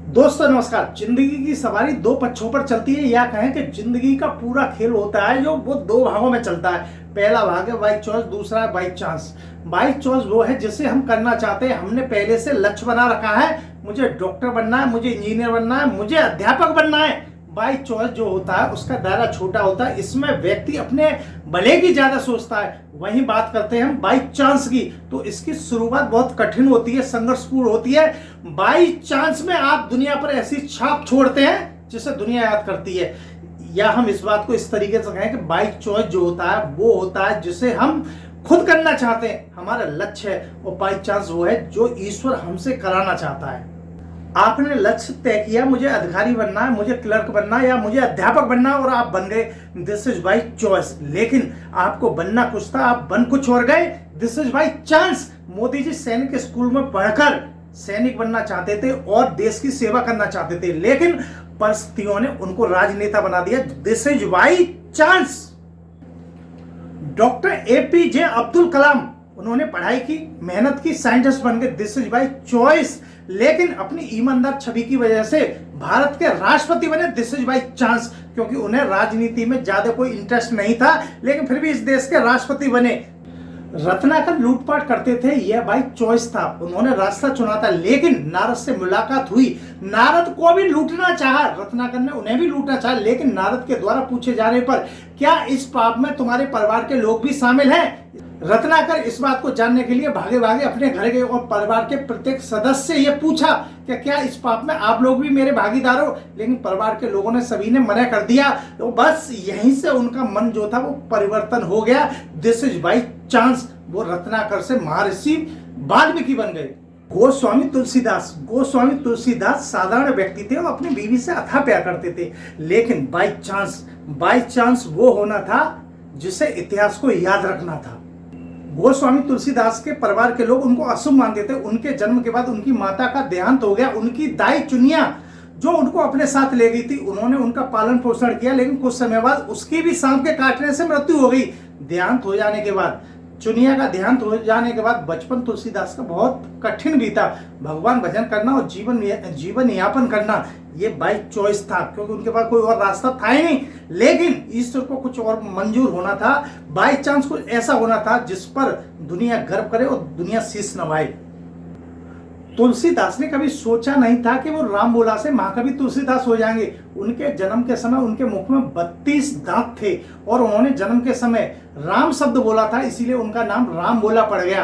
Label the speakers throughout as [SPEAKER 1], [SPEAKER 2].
[SPEAKER 1] दोस्तों नमस्कार। जिंदगी की सवारी दो पक्षों पर चलती है, या कहें कि जिंदगी का पूरा खेल होता है जो वो दो भागों में चलता है। पहला भाग है बाई चॉइस, दूसरा है बाई चांस। बाई चॉइस वो है जिसे हम करना चाहते हैं, हमने पहले से लक्ष्य बना रखा है, मुझे डॉक्टर बनना है, मुझे इंजीनियर बनना है, मुझे अध्यापक बनना है। बाई चॉइस जो होता है उसका दायरा छोटा होता है, इसमें व्यक्ति अपने भले की ज्यादा सोचता है। वहीं बात करते हैं हम बाई चांस की, तो इसकी शुरुआत बहुत कठिन होती है, संघर्षपूर्ण होती है। बाई चांस में आप दुनिया पर ऐसी छाप छोड़ते हैं जिसे दुनिया याद करती है। या हम इस बात को इस तरीके से कहें कि बाई चॉइस जो होता है वो होता है जिसे हम खुद करना चाहते हैं, हमारा लक्ष्य है। और बाई चांस वो है जो ईश्वर हमसे कराना चाहता है। आपने लक्ष्य तय किया, मुझे अधिकारी बनना है, मुझे क्लर्क बनना है, या मुझे अध्यापक बनना है, और आप बन गए, दिस इज बाई चॉइस। लेकिन आपको बनना कुछ था, आप बन कुछ और गए, this is by chance. Modi ji सैनिक स्कूल में पढ़कर सैनिक बनना चाहते थे और देश की सेवा करना चाहते थे, लेकिन परिस्थितियों ने उनको राजनेता बना दिया, this is by chance. Doctor APJ Abdul Kalam, उन्होंने पढ़ाई की, मेहनत की, साइंटिस्ट बन गए, दिस इज बाई चॉइस। लेकिन अपनी ईमानदार छवि की वजह से भारत के राष्ट्रपति बने, दिस इज बाई चांस, क्योंकि उन्हें राजनीति में ज्यादा कोई इंटरेस्ट नहीं था, लेकिन फिर भी इस देश के राष्ट्रपति बने। रत्नाकर लूटपाट करते थे, यह बाई चॉइस था, उन्होंने रास्ता चुना था। लेकिन नारद से मुलाकात हुई, नारद को भी लूटना चाहा, रत्नाकर ने उन्हें भी लूटना चाहा, लेकिन नारद के द्वारा पूछे जाने पर क्या इस पाप में तुम्हारे परिवार के लोग भी शामिल हैं? रत्नाकर इस बात को जानने के लिए भागे भागे अपने घर गए और परिवार के प्रत्येक सदस्य से यह पूछा कि क्या इस पाप में आप लोग भी मेरे भागीदार हो? लेकिन परिवार के लोगों ने सभी ने मना कर दिया। तो बस यहीं से उनका मन जो था वो परिवर्तन हो गया, दिस इज बाई चांस। वो रत्नाकर से महर्षि वाल्मीकि बन गए। गोस्वामी तुलसीदास साधारण व्यक्ति थे और अपनी बीवी से अथाह प्यार करते थे, लेकिन बाई चांस वो होना था जिसे इतिहास को याद रखना था। गोस्वामी तुलसीदास के परिवार के लोग उनको अशुभ मानते थे। उनके जन्म के बाद उनकी माता का देहांत हो गया। उनकी दाई चुनिया जो उनको अपने साथ ले गई थी, उन्होंने उनका पालन पोषण किया, लेकिन कुछ समय बाद उसकी भी सांप के काटने से मृत्यु हो गई। देहांत हो जाने के बाद, चुनिया का देहांत हो जाने के बाद बचपन तुलसीदास का बहुत कठिन बीता। भगवान भजन करना और जीवन यापन करना ये बाई चॉइस था, क्योंकि उनके पास कोई और रास्ता था ही नहीं। लेकिन ईश्वर को कुछ और मंजूर होना था, बाई चांस कुछ ऐसा होना था जिस पर दुनिया गर्व करे और दुनिया शीश नवाए। तुलसीदास ने कभी सोचा नहीं था कि वो राम बोला से महाकवि तुलसीदास हो जाएंगे। उनके जन्म के समय उनके मुख में 32 दांत थे और उन्होंने जन्म के समय राम शब्द बोला था, इसीलिए उनका नाम राम बोला पड़ गया।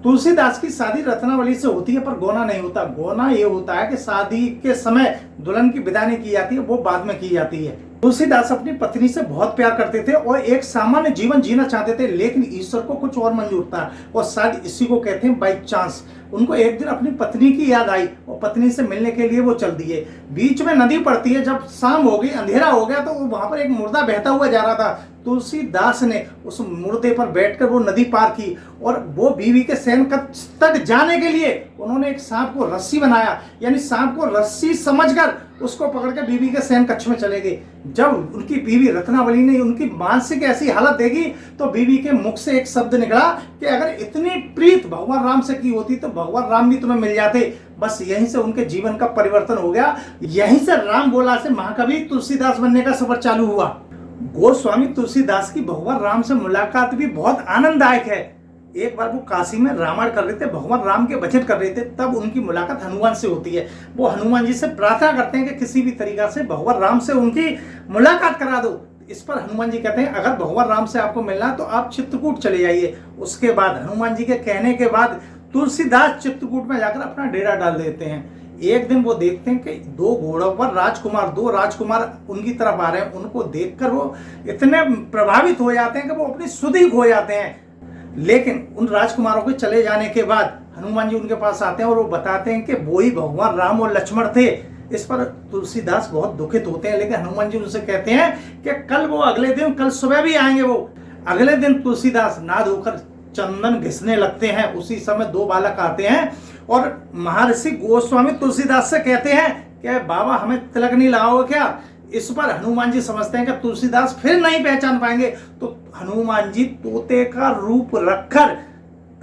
[SPEAKER 1] तुलसीदास की शादी रत्नावली से होती है, पर गौना नहीं होता। गौना ये होता है कि शादी के समय दुल्हन की विदा नहीं की जाती है, वो बाद में की जाती है। तुलसीदास अपनी पत्नी से बहुत प्यार करते थे और एक सामान्य जीवन जीना चाहते थे, लेकिन ईश्वर को कुछ और मंजूर था, और शायद इसी को कहते हैं बाई चांस। उनको एक दिन अपनी पत्नी की याद आई और पत्नी से मिलने के लिए वो चल दिए। बीच में नदी पड़ती है, जब शाम हो गई, अंधेरा हो गया, तो वहां पर एक मुर्दा बहता हुआ जा रहा था। तुलसीदास ने उस मुर्दे पर बैठकर वो नदी पार की, और वो बीवी के शयन कक्ष तक जाने के लिए उन्होंने एक सांप को रस्सी बनाया, यानी सांप को रस्सी समझकर उसको पकड़ के बीवी के शयन कक्ष में चले गए। जब उनकी बीवी रत्नावली ने उनकी मानसिक ऐसी हालत देखी, तो बीवी के मुख से एक शब्द निकला कि अगर इतनी प्रीत भगवान राम से की होती तो भगवान राम भी तुम्हें मिल जाते। बस यहीं से उनके जीवन का परिवर्तन हो गया। यहीं से राम बोला से महाकवि तुलसीदास बनने का सफर चालू हुआ। गोस्वामी तुलसीदास की भगवान राम से मुलाकात भी बहुत आनंददायक है। एक बार वो काशी में रामायण कर रहे थे, भगवान राम के भजन कर रहे थे, तब उनकी मुलाकात हनुमान से होती है। वो हनुमान जी से प्रार्थना करते हैं कि किसी भी तरीका से भगवान राम से उनकी मुलाकात करा दो। इस पर हनुमान जी कहते हैं अगर भगवान राम से आपको मिलना है तो आप चित्रकूट चले जाइए। उसके बाद हनुमान जी के कहने के बाद तुलसीदास चित्रकूट में जाकर अपना डेरा डाल देते हैं। एक दिन वो देखते हैं कि दो घोड़ों पर दो राजकुमार उनकी तरफ आ रहे हैं। उनको देखकर वो इतने प्रभावित हो जाते हैं कि वो अपनी सुधि खो जाते हैं। लेकिन उन राजकुमारों के चले जाने के बाद हनुमान जी उनके पास आते हैं और वो बताते हैं कि वो ही भगवान राम और लक्ष्मण थे। इस पर तुलसीदास बहुत दुखित होते हैं, लेकिन हनुमान जी उनसे कहते हैं कि कल सुबह भी आएंगे। वो अगले दिन तुलसीदास नहा धोकर चंदन घिसने लगते हैं। उसी समय दो बालक आते हैं और महर्षि गोस्वामी तुलसीदास से कहते हैं कि बाबा हमें तिलक नहीं लगाओगे क्या? इस पर हनुमान जी समझते हैं कि तुलसीदास फिर नहीं पहचान पाएंगे, तो हनुमान जी तोते का रूप रखकर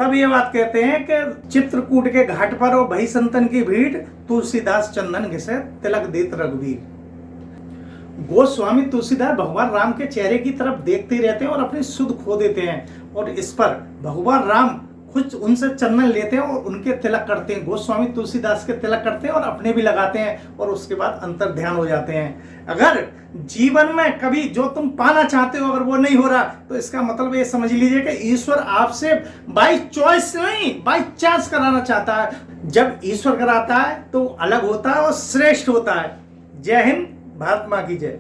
[SPEAKER 1] तब ये बात कहते हैं कि चित्रकूट के घाट पर और भई संतन की भीड़, तुलसीदास चंदन घिसे तिलक देत रघुवीर। गोस्वामी तुलसीदास भगवान राम के चेहरे की तरफ देखते रहते हैं और अपनी सुध खो देते हैं, और इस पर भगवान राम खुद उनसे चंदन लेते हैं और उनके तिलक करते हैं। गोस्वामी तुलसीदास के तिलक करते हैं और अपने भी लगाते हैं, और उसके बाद अंतर ध्यान हो जाते हैं। अगर जीवन में कभी जो तुम पाना चाहते हो अगर वो नहीं हो रहा, तो इसका मतलब ये समझ लीजिए कि ईश्वर आपसे बाई चॉइस नहीं, बाई चांस कराना चाहता है। जब ईश्वर कराता है तो अलग होता है और श्रेष्ठ होता है। जय हिंद, भारत मां की जय।